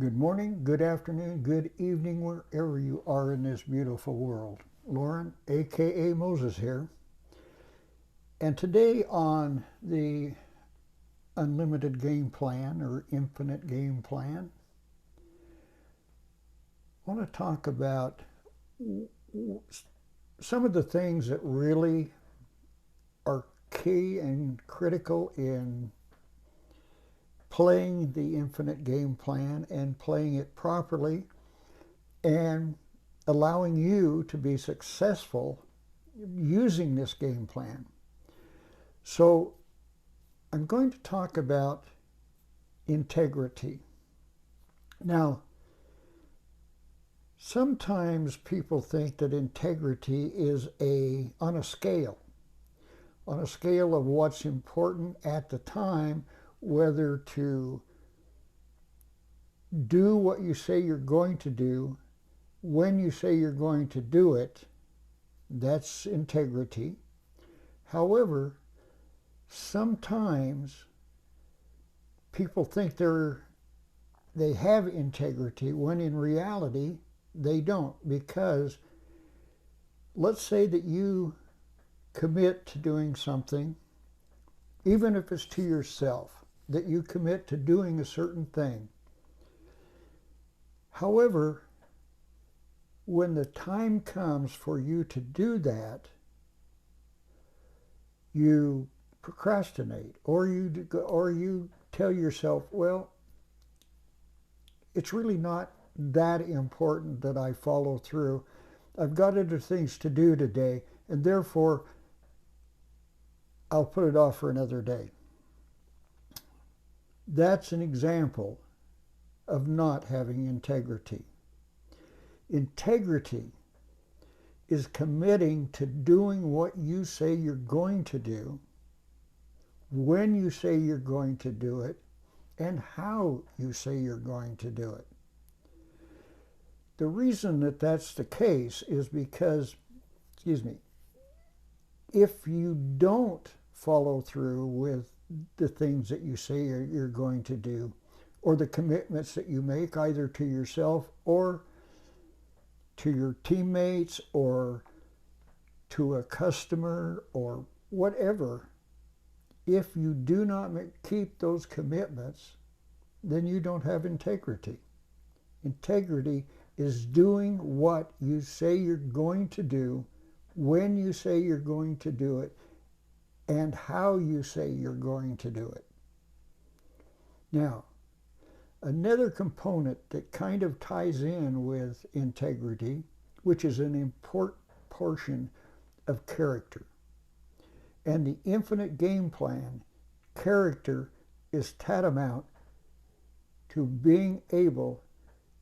Good morning, good afternoon, good evening, wherever you are in this beautiful world. Lauren, aka Moses here. And today on the unlimited game plan or infinite game plan, I want to talk about some of the things that really are key and critical in playing the infinite game plan and playing it properly and allowing you to be successful using this game plan. So I'm going to talk about integrity. Now, sometimes people think that integrity is on a scale of what's important at the time, whether to do what you say you're going to do, when you say you're going to do it. That's integrity. However, sometimes people think they have integrity when in reality they don't, because let's say that you commit to doing something, even if it's to yourself, that you commit to doing a certain thing. However, when the time comes for you to do that, you procrastinate, or you tell yourself, well, it's really not that important that I follow through. I've got other things to do today, and therefore I'll put it off for another day. That's an example of not having integrity. Integrity is committing to doing what you say you're going to do, when you say you're going to do it, and how you say you're going to do it. The reason that that's the case is because, if you don't follow through with the things that you say you're going to do, or the commitments that you make either to yourself or to your teammates or to a customer or whatever, if you do not keep those commitments, then you don't have integrity. Integrity is doing what you say you're going to do, when you say you're going to do it, and how you say you're going to do it. Now, another component that kind of ties in with integrity, which is an important portion of character. And the infinite game plan, character is tantamount to being able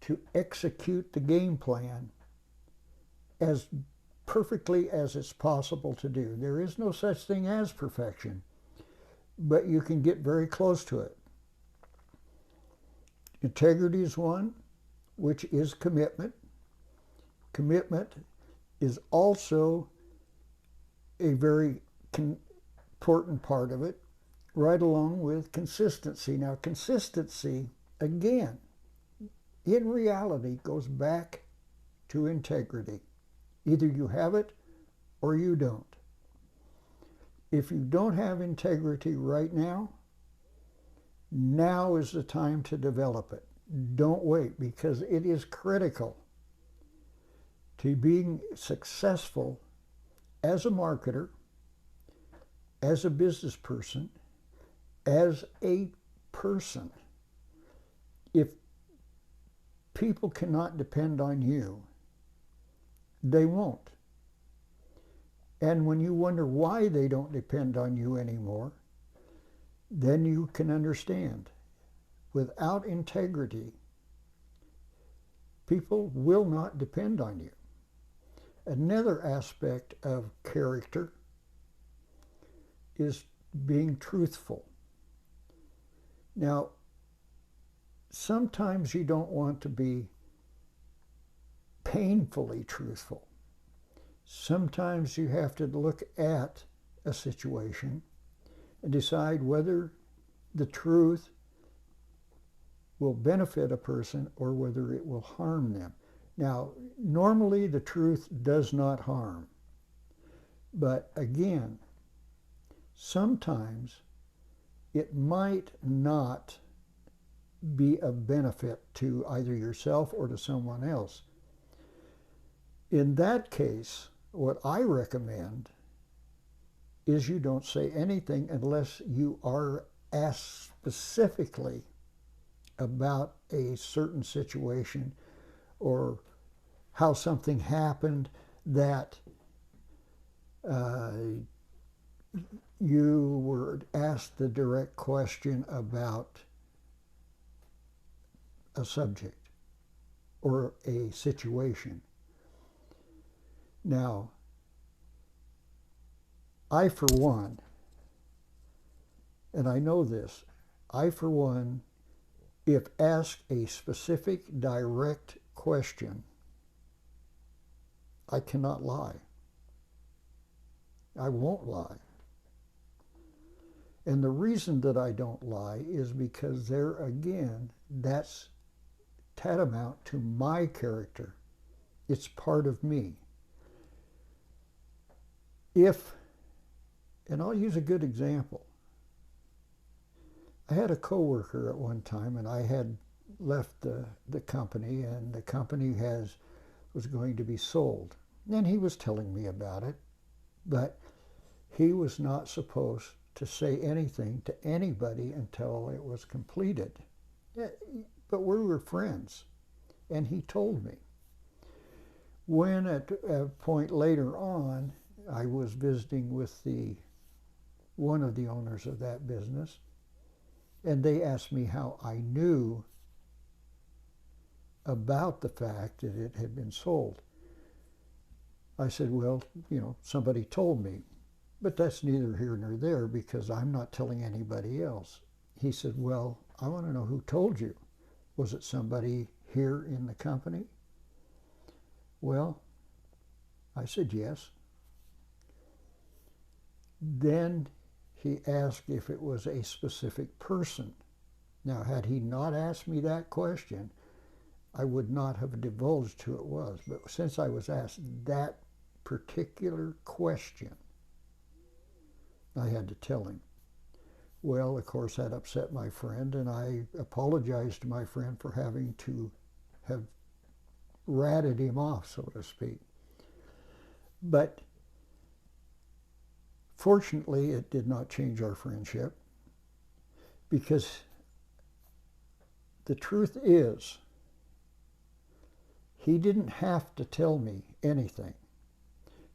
to execute the game plan as perfectly as it's possible to do. There is no such thing as perfection, but you can get very close to it. Integrity is one, which is commitment. Commitment is also a very important part of it, right along with consistency. Now, consistency, again, in reality, goes back to integrity. Either you have it or you don't. If you don't have integrity right now, now is the time to develop it. Don't wait, because it is critical to being successful as a marketer, as a business person, as a person. If people cannot depend on you, they won't. And when you wonder why they don't depend on you anymore, then you can understand. Without integrity, people will not depend on you. Another aspect of character is being truthful. Now, sometimes you don't want to be painfully truthful. Sometimes you have to look at a situation and decide whether the truth will benefit a person or whether it will harm them. Now, normally the truth does not harm. But again, sometimes it might not be of benefit to either yourself or to someone else. In that case, what I recommend is you don't say anything unless you are asked specifically about a certain situation or how something happened that you were asked the direct question about a subject or a situation. Now, I for one, and I know this, I for one, if asked a specific direct question, I cannot lie. I won't lie. And the reason that I don't lie is because there again, that's tantamount to my character. It's part of me. And I'll use a good example. I had a coworker at one time, and I had left the company, and the company was going to be sold. And he was telling me about it, but he was not supposed to say anything to anybody until it was completed. But we were friends, and he told me. When at a point later on, I was visiting with one of the owners of that business, and they asked me how I knew about the fact that it had been sold. I said, well, somebody told me, but that's neither here nor there because I'm not telling anybody else. He said, well, I want to know who told you. Was it somebody here in the company? Well, I said yes. Then he asked if it was a specific person. Now, had he not asked me that question, I would not have divulged who it was. But since I was asked that particular question, I had to tell him. Well, of course, that upset my friend, and I apologized to my friend for having to have ratted him off, so to speak. But fortunately, it did not change our friendship, because the truth is, he didn't have to tell me anything.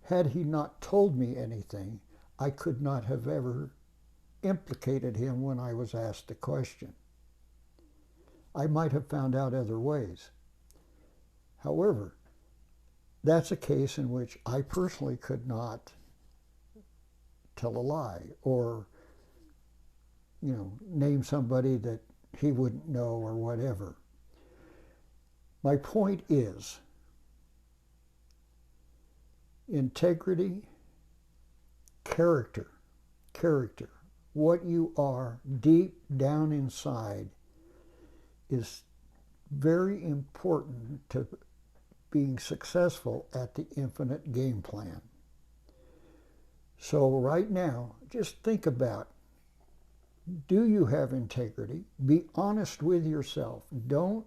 Had he not told me anything, I could not have ever implicated him when I was asked the question. I might have found out other ways. However, that's a case in which I personally could not tell a lie or, name somebody that he wouldn't know or whatever. My point is, integrity, character, what you are deep down inside is very important to being successful at the infinite game plan. So right now, just think about, do you have integrity? Be honest with yourself. Don't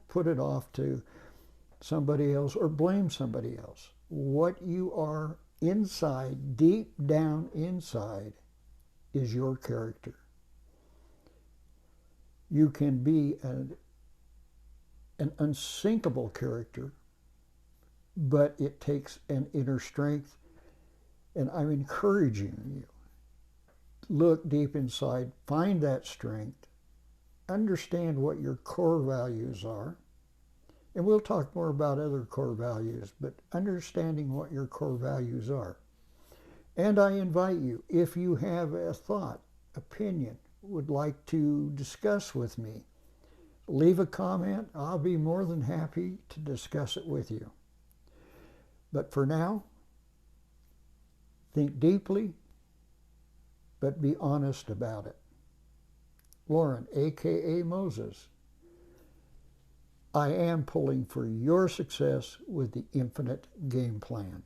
put it off to somebody else or blame somebody else. What you are inside, deep down inside, is your character. You can be an unsinkable character, but it takes an inner strength, and I'm encouraging you. Look deep inside, find that strength, understand what your core values are, and we'll talk more about other core values, but understanding what your core values are. And I invite you, if you have a thought, opinion, would like to discuss with me, leave a comment. I'll be more than happy to discuss it with you. But for now, think deeply, but be honest about it. Lauren, aka Moses, I am pulling for your success with the infinite game plan.